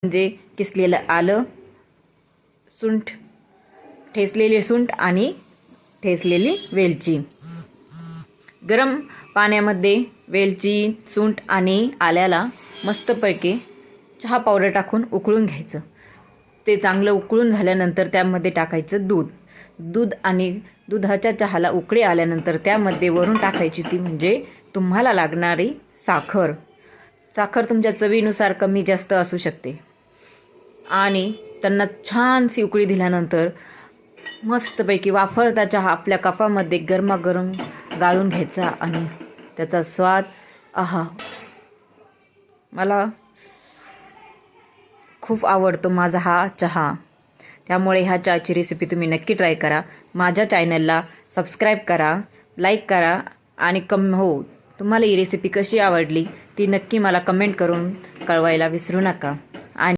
म्हणजे किसलेलं आलं, सुंठ, ठेचलेली सुंठ आणि ठेचलेली वेलची. गरम पाण्यामध्ये वेलची, सुंठ आणि आल्याला मस्तपैकी चहा पावडर टाकून उकळून घ्यायचं. ते चांगलं उकळून झाल्यानंतर त्यामध्ये टाकायचं दूध आणि दुधाच्या चहाला उकळी आल्यानंतर त्यामध्ये वरून टाकायची ती म्हणजे तुम्हाला लागणारी साखर. साखर तुमच्या चवीनुसार कमी जास्त असू शकते. आणि त्यांना छानशी उकळी दिल्यानंतर मस्तपैकी वाफळता चहा आपल्या कपामध्ये गरमागरम गाळून घ्यायचा आणि त्याचा स्वाद आहा, मला खूप आवडतो माझा हा चहा. त्यामुळे ह्या चहाची रेसिपी तुम्ही नक्की ट्राय करा. माझ्या चॅनलला सबस्क्राईब करा, लाईक करा आणि तुम्हाला ही रेसिपी कशी आवडली ती नक्की मला कमेंट करून कळवायला विसरू नका.